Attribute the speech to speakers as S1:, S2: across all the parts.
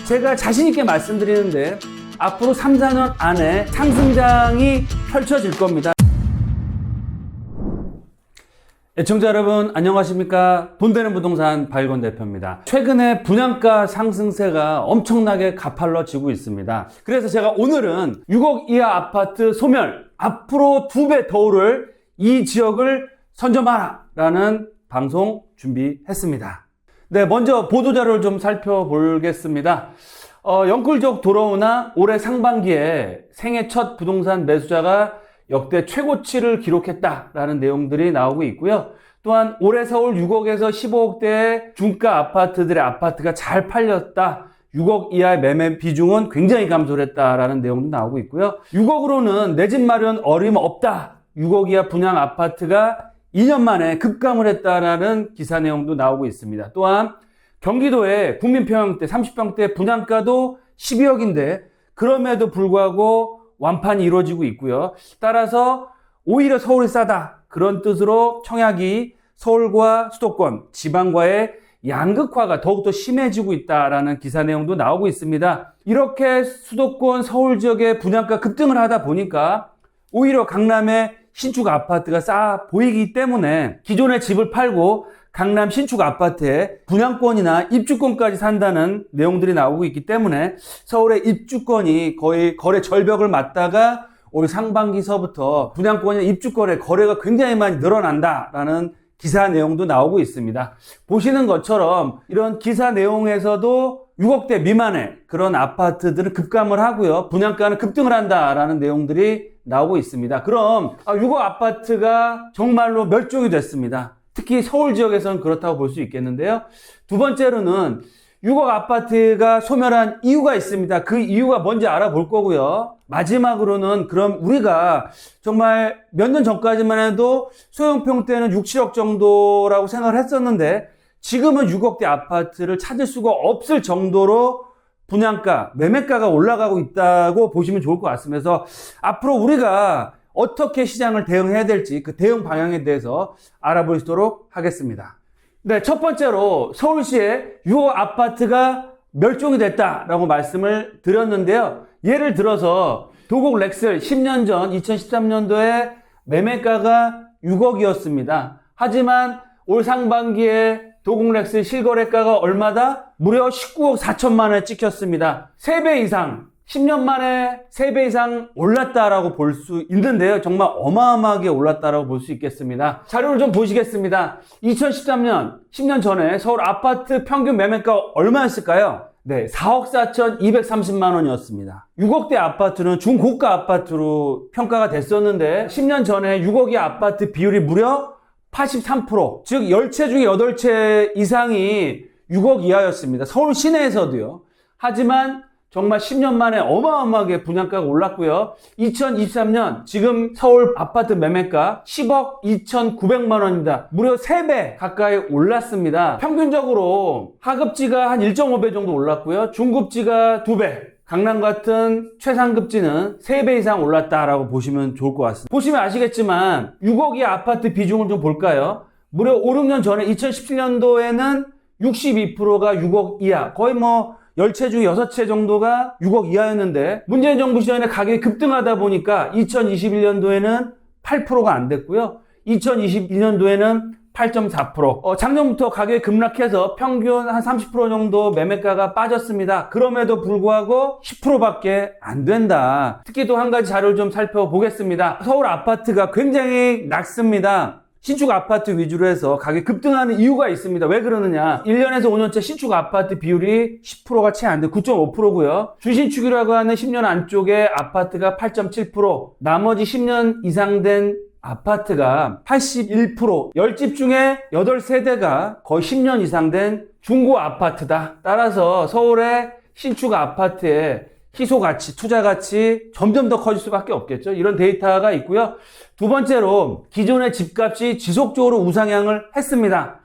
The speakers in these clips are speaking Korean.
S1: 제가 자신있게 말씀드리는데 앞으로 3, 4년 안에 상승장이 펼쳐질 겁니다. 애청자 여러분 안녕하십니까? 돈되는 부동산 박일권 대표입니다. 최근에 분양가 상승세가 엄청나게 가팔라지고 있습니다. 그래서 제가 오늘은 6억 이하 아파트 소멸, 앞으로 2배 더 오를 이 지역을 선점하라 라는 방송 준비했습니다. 네, 먼저 보도자료를 좀 살펴보겠습니다. 영끌족 돌아오나 올해 상반기에 생애 첫 부동산 매수자가 역대 최고치를 기록했다라는 내용들이 나오고 있고요. 또한 올해 서울 6억에서 15억대의 중가 아파트들의 아파트가 잘 팔렸다. 6억 이하의 매매 비중은 굉장히 감소를 했다라는 내용도 나오고 있고요. 6억으로는 내 집 마련 어림없다. 6억 이하 분양 아파트가 2년 만에 급감을 했다라는 기사 내용도 나오고 있습니다. 또한 경기도의 국민평형대 30평대 분양가도 12억인데 그럼에도 불구하고 완판이 이루어지고 있고요. 따라서 오히려 서울이 싸다. 그런 뜻으로 청약이 서울과 수도권, 지방과의 양극화가 더욱더 심해지고 있다라는 기사 내용도 나오고 있습니다. 이렇게 수도권 서울 지역의 분양가 급등을 하다 보니까 오히려 강남의 신축 아파트가 싸 보이기 때문에 기존의 집을 팔고 강남 신축 아파트에 분양권이나 입주권까지 산다는 내용들이 나오고 있기 때문에 서울의 입주권이 거의 거래 절벽을 맞다가 올 상반기서부터 분양권이나 입주권의 거래가 굉장히 많이 늘어난다라는 기사 내용도 나오고 있습니다. 보시는 것처럼 이런 기사 내용에서도 6억대 미만의 그런 아파트들은 급감을 하고요. 분양가는 급등을 한다라는 내용들이 나오고 있습니다. 그럼 6억 아파트가 정말로 멸종이 됐습니다. 특히 서울 지역에서는 그렇다고 볼 수 있겠는데요. 두 번째로는 6억 아파트가 소멸한 이유가 있습니다. 그 이유가 뭔지 알아볼 거고요. 마지막으로는 그럼 우리가 정말 몇 년 전까지만 해도 소형평대는 6, 7억 정도라고 생각을 했었는데 지금은 6억대 아파트를 찾을 수가 없을 정도로 분양가, 매매가가 올라가고 있다고 보시면 좋을 것 같습니다. 그래서 앞으로 우리가 어떻게 시장을 대응해야 될지 그 대응 방향에 대해서 알아보도록 하겠습니다. 네, 첫 번째로 서울시에 6억 아파트가 멸종이 됐다라고 말씀을 드렸는데요. 예를 들어서 도곡 렉슬 10년 전 2013년도에 매매가가 6억이었습니다. 하지만 올 상반기에 도곡 렉슬 실거래가가 얼마다? 무려 19억 4천만 원에 찍혔습니다. 3배 이상, 10년 만에 3배 이상 올랐다라고 볼 수 있는데요. 정말 어마어마하게 올랐다라고 볼 수 있겠습니다. 자료를 좀 보시겠습니다. 2013년, 10년 전에 서울 아파트 평균 매매가 얼마였을까요? 네, 4억 4,230만 원이었습니다. 6억대 아파트는 중고가 아파트로 평가가 됐었는데 10년 전에 6억의 아파트 비율이 무려 83%, 즉 10채 중에 8채 이상이 6억 이하였습니다. 서울 시내에서도요. 하지만 정말 10년 만에 어마어마하게 분양가가 올랐고요. 2023년 지금 서울 아파트 매매가 10억 2,900만 원입니다. 무려 3배 가까이 올랐습니다. 평균적으로 하급지가 한 1.5배 정도 올랐고요. 중급지가 2배. 강남 같은 최상급지는 3배 이상 올랐다라고 보시면 좋을 것 같습니다. 보시면 아시겠지만 6억의 아파트 비중을 좀 볼까요? 무려 5, 6년 전에 2017년도에는 62%가 6억 이하, 거의 10채 중에 6채 정도가 6억 이하였는데 문재인 정부 시절에 가격이 급등하다 보니까 2021년도에는 8%가 안 됐고요. 2022년도에는 8.4%. 작년부터 가격이 급락해서 평균 한 30% 정도 매매가가 빠졌습니다. 그럼에도 불구하고 10%밖에 안 된다. 특히 또 한 가지 자료를 좀 살펴보겠습니다. 서울 아파트가 굉장히 낮습니다. 신축 아파트 위주로 해서 가격이 급등하는 이유가 있습니다. 왜 그러느냐? 1년에서 5년째 신축 아파트 비율이 10%가 채 안 돼 9.5%고요. 준신축이라고 하는 10년 안쪽에 아파트가 8.7%, 나머지 10년 이상 된 아파트가 81%, 10집 중에 8세대가 거의 10년 이상 된 중고 아파트다. 따라서 서울의 신축 아파트의 희소가치, 투자가치 점점 더 커질 수밖에 없겠죠. 이런 데이터가 있고요. 두 번째로 기존의 집값이 지속적으로 우상향을 했습니다.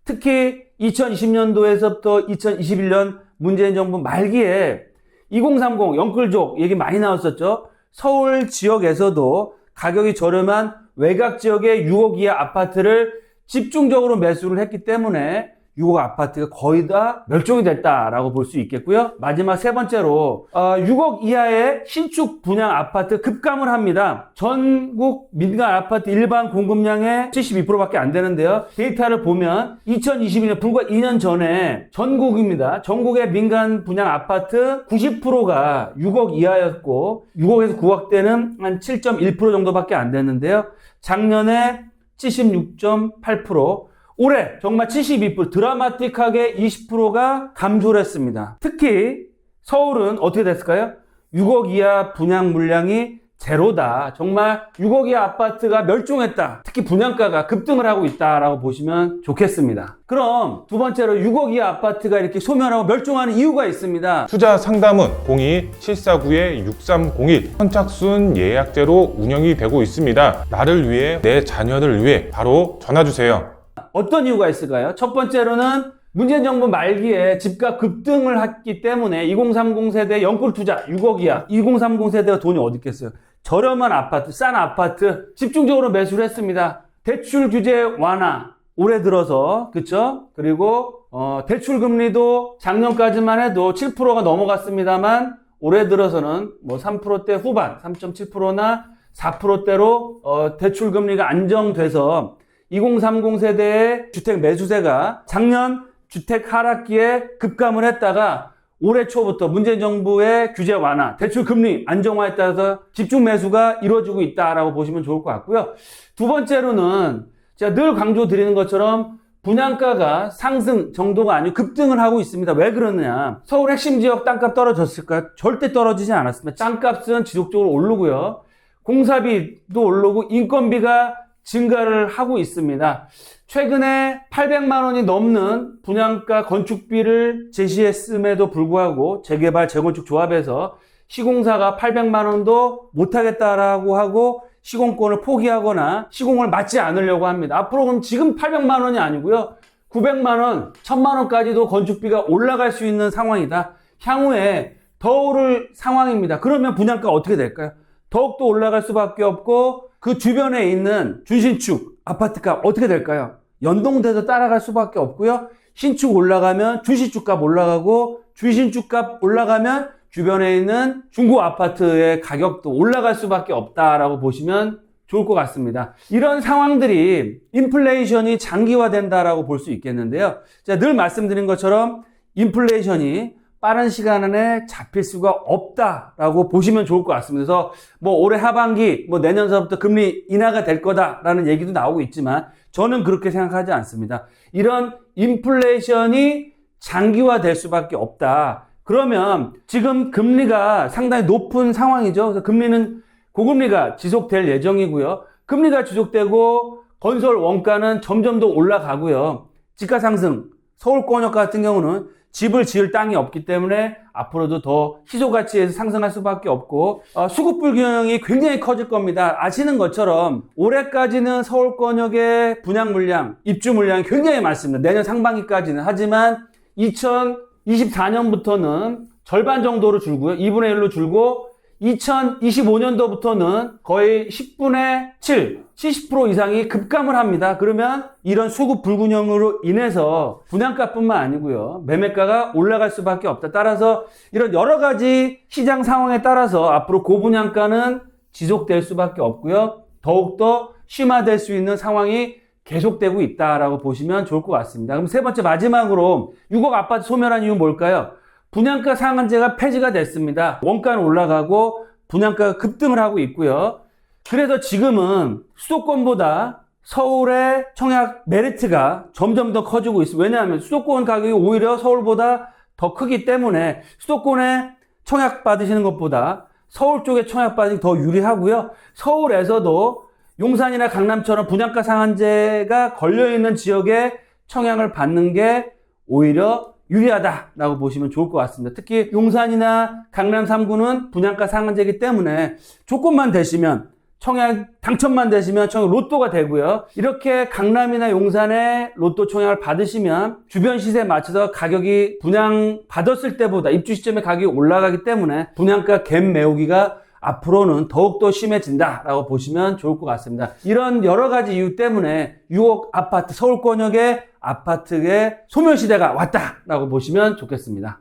S1: 특히 2020년도에서부터 2021년 문재인 정부 말기에 2030 영끌족 얘기 많이 나왔었죠. 서울 지역에서도 가격이 저렴한 외곽 지역의 6억 이하 아파트를 집중적으로 매수를 했기 때문에 6억 아파트가 거의 다 멸종이 됐다라고 볼 수 있겠고요. 마지막 세 번째로 6억 이하의 신축 분양 아파트 급감을 합니다. 전국 민간 아파트 일반 공급량의 72%밖에 안 되는데요. 데이터를 보면 2022년 불과 2년 전에 전국입니다. 전국의 민간 분양 아파트 90%가 6억 이하였고 6억에서 9억대는 한 7.1% 정도밖에 안 됐는데요. 작년에 76.8%, 올해 정말 72% 드라마틱하게 20%가 감소를 했습니다. 특히 서울은 어떻게 됐을까요? 6억 이하 분양 물량이 제로다. 정말 6억 이하 아파트가 멸종했다. 특히 분양가가 급등을 하고 있다라고 보시면 좋겠습니다. 그럼 두 번째로 6억 이하 아파트가 이렇게 소멸하고 멸종하는 이유가 있습니다.
S2: 투자 상담은 02-749-6301 선착순 예약제로 운영이 되고 있습니다. 나를 위해, 내 자녀를 위해 바로 전화주세요.
S1: 어떤 이유가 있을까요? 첫 번째로는 문재인 정부 말기에 집값 급등을 했기 때문에 2030 세대 연끌 투자 6억 이하 2030 세대가 돈이 어디 있겠어요? 저렴한 아파트, 싼 아파트 집중적으로 매수를 했습니다. 대출 규제 완화 올해 들어서 그쵸? 그리고 대출 금리도 작년까지만 해도 7%가 넘어갔습니다만 올해 들어서는 뭐 3%대 후반 3.7%나 4%대로 대출 금리가 안정돼서 2030 세대의 주택 매수세가 작년 주택 하락기에 급감을 했다가 올해 초부터 문재인 정부의 규제 완화, 대출 금리 안정화에 따라서 집중 매수가 이루어지고 있다라고 보시면 좋을 것 같고요. 두 번째로는 제가 늘 강조드리는 것처럼 분양가가 상승 정도가 아니고 급등을 하고 있습니다. 왜 그러느냐? 서울 핵심 지역 땅값 떨어졌을까요? 절대 떨어지지 않았습니다. 땅값은 지속적으로 오르고요. 공사비도 오르고 인건비가 증가를 하고 있습니다. 최근에 800만 원이 넘는 분양가 건축비를 제시했음에도 불구하고 재개발 재건축 조합에서 시공사가 800만 원도 못하겠다라고 하고 시공권을 포기하거나 시공을 맡지 않으려고 합니다. 앞으로 그럼 지금 800만 원이 아니고요. 900만 원, 1000만 원까지도 건축비가 올라갈 수 있는 상황이다. 향후에 더 오를 상황입니다. 그러면 분양가가 어떻게 될까요? 더욱더 올라갈 수밖에 없고 그 주변에 있는 준신축 아파트값 어떻게 될까요? 연동돼서 따라갈 수밖에 없고요. 신축 올라가면 준신축값 올라가고 준신축값 올라가면 주변에 있는 중고 아파트의 가격도 올라갈 수밖에 없다라고 보시면 좋을 것 같습니다. 이런 상황들이 인플레이션이 장기화된다라고 볼 수 있겠는데요. 제가 늘 말씀드린 것처럼 인플레이션이 빠른 시간 안에 잡힐 수가 없다라고 보시면 좋을 것 같습니다. 그래서 뭐 올해 하반기, 뭐 내년서부터 금리 인하가 될 거다라는 얘기도 나오고 있지만 저는 그렇게 생각하지 않습니다. 이런 인플레이션이 장기화될 수밖에 없다. 그러면 지금 금리가 상당히 높은 상황이죠. 그래서 금리는 고금리가 지속될 예정이고요. 금리가 지속되고 건설 원가는 점점 더 올라가고요. 집가 상승, 서울권역 같은 경우는 집을 지을 땅이 없기 때문에 앞으로도 더 희소가치에서 상승할 수밖에 없고 수급 불균형이 굉장히 커질 겁니다. 아시는 것처럼 올해까지는 서울권역의 분양 물량, 입주 물량이 굉장히 많습니다. 내년 상반기까지는. 하지만 2024년부터는 절반 정도로 줄고요. 2분의 1로 줄고 2025년도부터는 거의 10분의 7, 70% 이상이 급감을 합니다. 그러면 이런 수급 불균형으로 인해서 분양가뿐만 아니고요. 매매가가 올라갈 수밖에 없다. 따라서 이런 여러 가지 시장 상황에 따라서 앞으로 고분양가는 지속될 수밖에 없고요. 더욱더 심화될 수 있는 상황이 계속되고 있다라고 보시면 좋을 것 같습니다. 그럼 세 번째 마지막으로 6억 아파트 소멸한 이유는 뭘까요? 분양가 상한제가 폐지가 됐습니다. 원가는 올라가고 분양가가 급등을 하고 있고요. 그래서 지금은 수도권보다 서울의 청약 메리트가 점점 더 커지고 있습니다. 왜냐하면 수도권 가격이 오히려 서울보다 더 크기 때문에 수도권에 청약 받으시는 것보다 서울 쪽에 청약 받으시기 더 유리하고요. 서울에서도 용산이나 강남처럼 분양가 상한제가 걸려있는 지역에 청약을 받는 게 오히려 유리하다라고 보시면 좋을 것 같습니다. 특히 용산이나 강남 3구는 분양가 상한제이기 때문에 조건만 되시면 청약 당첨만 되시면 청약 로또가 되고요. 이렇게 강남이나 용산에 로또 청약을 받으시면 주변 시세에 맞춰서 가격이 분양 받았을 때보다 입주 시점에 가격이 올라가기 때문에 분양가 갭 메우기가 앞으로는 더욱더 심해진다라고 보시면 좋을 것 같습니다. 이런 여러 가지 이유 때문에 6억 아파트, 서울권역의 아파트의 소멸시대가 왔다라고 보시면 좋겠습니다.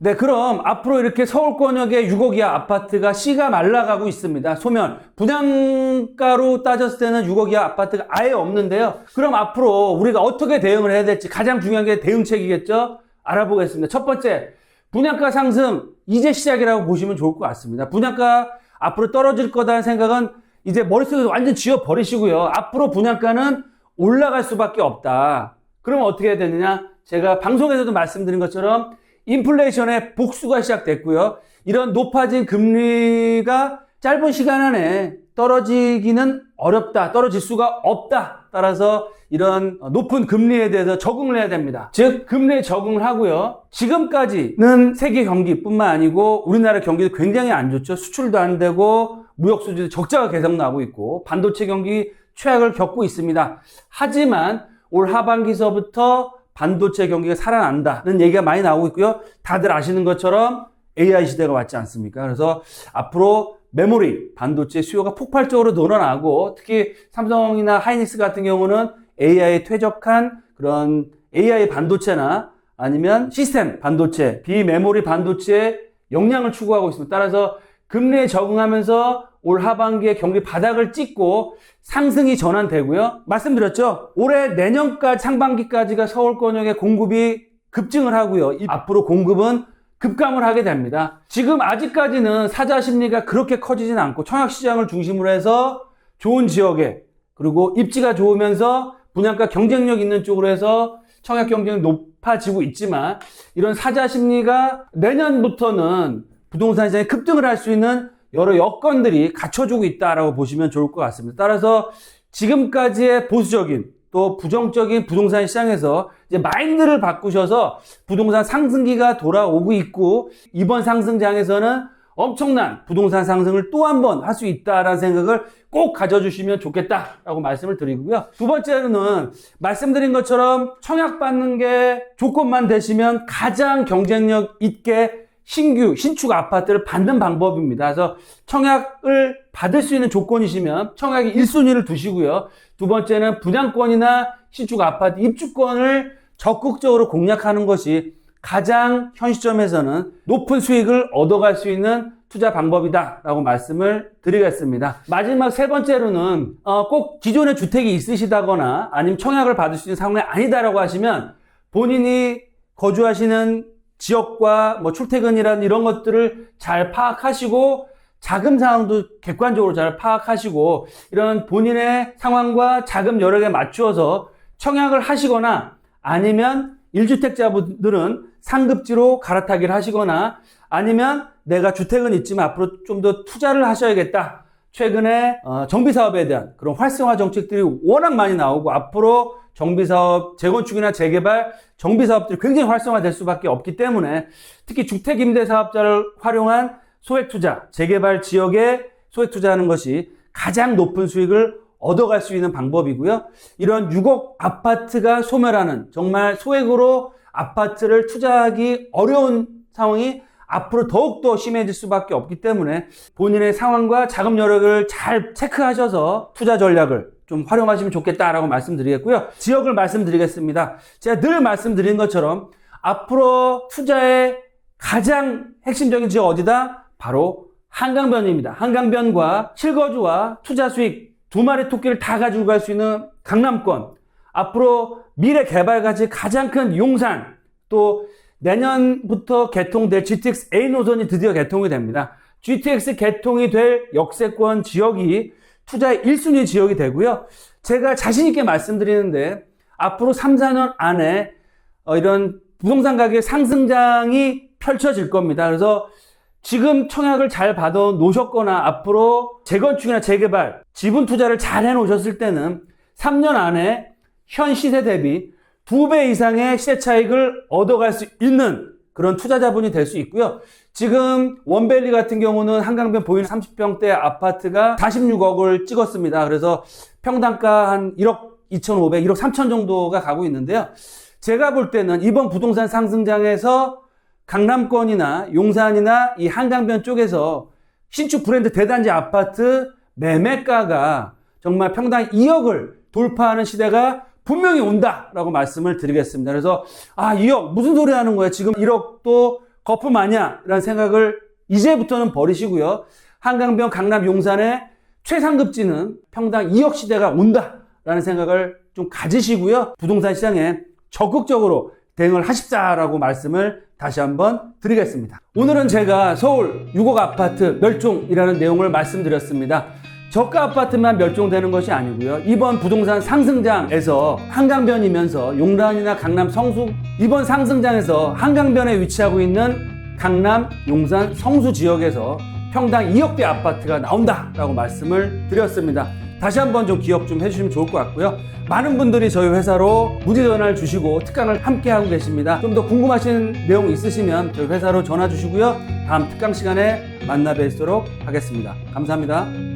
S1: 네, 그럼 앞으로 이렇게 서울권역의 6억 이하 아파트가 씨가 말라가고 있습니다. 소멸. 분양가로 따졌을 때는 6억 이하 아파트가 아예 없는데요. 그럼 앞으로 우리가 어떻게 대응을 해야 될지 가장 중요한 게 대응책이겠죠? 알아보겠습니다. 첫 번째, 분양가 상승 이제 시작이라고 보시면 좋을 것 같습니다. 분양가 앞으로 떨어질 거다는 생각은 이제 머릿속에서 완전 지워버리시고요. 앞으로 분양가는 올라갈 수밖에 없다. 그러면 어떻게 해야 되느냐? 제가 방송에서도 말씀드린 것처럼 인플레이션의 복수가 시작됐고요. 이런 높아진 금리가 짧은 시간 안에 떨어지기는 어렵다. 떨어질 수가 없다. 따라서 이런 높은 금리에 대해서 적응을 해야 됩니다. 즉 금리에 적응을 하고요. 지금까지는 세계 경기뿐만 아니고 우리나라 경기도 굉장히 안 좋죠. 수출도 안 되고 무역 수지도 적자가 계속 나고 있고 반도체 경기 최악을 겪고 있습니다. 하지만 올 하반기서부터 반도체 경기가 살아난다는 얘기가 많이 나오고 있고요. 다들 아시는 것처럼 AI 시대가 왔지 않습니까? 그래서 앞으로 메모리, 반도체 수요가 폭발적으로 늘어나고 특히 삼성이나 하이닉스 같은 경우는 AI에 퇴적한 그런 AI 반도체나 아니면 시스템 반도체, 비메모리 반도체의 역량을 추구하고 있습니다. 따라서 금리에 적응하면서 올 하반기에 경기 바닥을 찍고 상승이 전환되고요. 말씀드렸죠? 올해 내년까지 상반기까지가 서울권역의 공급이 급증을 하고요. 앞으로 공급은 급감을 하게 됩니다. 지금 아직까지는 사자 심리가 그렇게 커지진 않고 청약시장을 중심으로 해서 좋은 지역에 그리고 입지가 좋으면서 분양가 경쟁력 있는 쪽으로 해서 청약 경쟁이 높아지고 있지만 이런 사자 심리가 내년부터는 부동산 시장에 급등을 할 수 있는 여러 여건들이 갖춰주고 있다라고 보시면 좋을 것 같습니다. 따라서 지금까지의 보수적인 또 부정적인 부동산 시장에서 이제 마인드를 바꾸셔서 부동산 상승기가 돌아오고 있고 이번 상승장에서는 엄청난 부동산 상승을 또 한 번 할 수 있다라는 생각을 꼭 가져주시면 좋겠다라고 말씀을 드리고요. 두 번째로는 말씀드린 것처럼 청약받는 게 조건만 되시면 가장 경쟁력 있게 신축 아파트를 받는 방법입니다. 그래서 청약을 받을 수 있는 조건이시면 청약이 1순위를 두시고요. 두 번째는 분양권이나 신축 아파트 입주권을 적극적으로 공략하는 것이 가장 현 시점에서는 높은 수익을 얻어갈 수 있는 투자 방법이다라고 말씀을 드리겠습니다. 마지막 세 번째로는 꼭 기존에 주택이 있으시다거나 아니면 청약을 받을 수 있는 상황이 아니다라고 하시면 본인이 거주하시는 지역과 출퇴근이라는 이런 것들을 잘 파악하시고 자금 상황도 객관적으로 잘 파악하시고 이런 본인의 상황과 자금 여력에 맞추어서 청약을 하시거나 아니면 1주택자분들은 상급지로 갈아타기를 하시거나 아니면 내가 주택은 있지만 앞으로 좀 더 투자를 하셔야겠다. 최근에 정비사업에 대한 그런 활성화 정책들이 워낙 많이 나오고 앞으로 정비사업, 재건축이나 재개발, 정비사업들이 굉장히 활성화될 수밖에 없기 때문에 특히 주택임대사업자를 활용한 소액투자, 재개발 지역에 소액투자하는 것이 가장 높은 수익을 얻어갈 수 있는 방법이고요. 이런 6억 아파트가 소멸하는 정말 소액으로 아파트를 투자하기 어려운 상황이 앞으로 더욱더 심해질 수밖에 없기 때문에 본인의 상황과 자금 여력을 잘 체크하셔서 투자 전략을 좀 활용하시면 좋겠다라고 말씀드리겠고요. 지역을 말씀드리겠습니다. 제가 늘 말씀드린 것처럼 앞으로 투자의 가장 핵심적인 지역 어디다? 바로 한강변입니다. 한강변과 실거주와 투자 수익 두 마리 토끼를 다 가지고 갈 수 있는 강남권, 앞으로 미래 개발 가치 가장 큰 용산, 또 내년부터 개통될 GTX A 노선이 드디어 개통이 됩니다. GTX 개통이 될 역세권 지역이 투자의 1순위 지역이 되고요. 제가 자신 있게 말씀드리는데 앞으로 3, 4년 안에 이런 부동산 가격 상승장이 펼쳐질 겁니다. 그래서 지금 청약을 잘 받아 놓으셨거나 앞으로 재건축이나 재개발, 지분 투자를 잘 해 놓으셨을 때는 3년 안에 현 시세 대비 2배 이상의 시세 차익을 얻어갈 수 있는 그런 투자자분이 될 수 있고요. 지금 원밸리 같은 경우는 한강변 보이는 30평대 아파트가 46억을 찍었습니다. 그래서 평당가 한 1억 2,500, 1억 3천 정도가 가고 있는데요. 제가 볼 때는 이번 부동산 상승장에서 강남권이나 용산이나 이 한강변 쪽에서 신축 브랜드 대단지 아파트 매매가가 정말 평당 2억을 돌파하는 시대가 분명히 온다라고 말씀을 드리겠습니다. 그래서 2억 무슨 소리 하는 거야? 지금 1억도 거품 아니야? 라는 생각을 이제부터는 버리시고요. 한강변 강남 용산의 최상급지는 평당 2억 시대가 온다라는 생각을 좀 가지시고요. 부동산 시장에 적극적으로 대응을 하십사라고 말씀을 다시 한번 드리겠습니다. 오늘은 제가 서울 6억 아파트 멸종이라는 내용을 말씀드렸습니다. 저가 아파트만 멸종되는 것이 아니고요. 이번 부동산 상승장에서 한강변이면서 용란이나 강남 성수, 이번 상승장에서 한강변에 위치하고 있는 강남, 용산, 성수 지역에서 평당 2억대 아파트가 나온다라고 말씀을 드렸습니다. 다시 한번 좀 기억 좀 해주시면 좋을 것 같고요. 많은 분들이 저희 회사로 문의 전화를 주시고 특강을 함께 하고 계십니다. 좀 더 궁금하신 내용 있으시면 저희 회사로 전화 주시고요. 다음 특강 시간에 만나 뵙도록 하겠습니다. 감사합니다.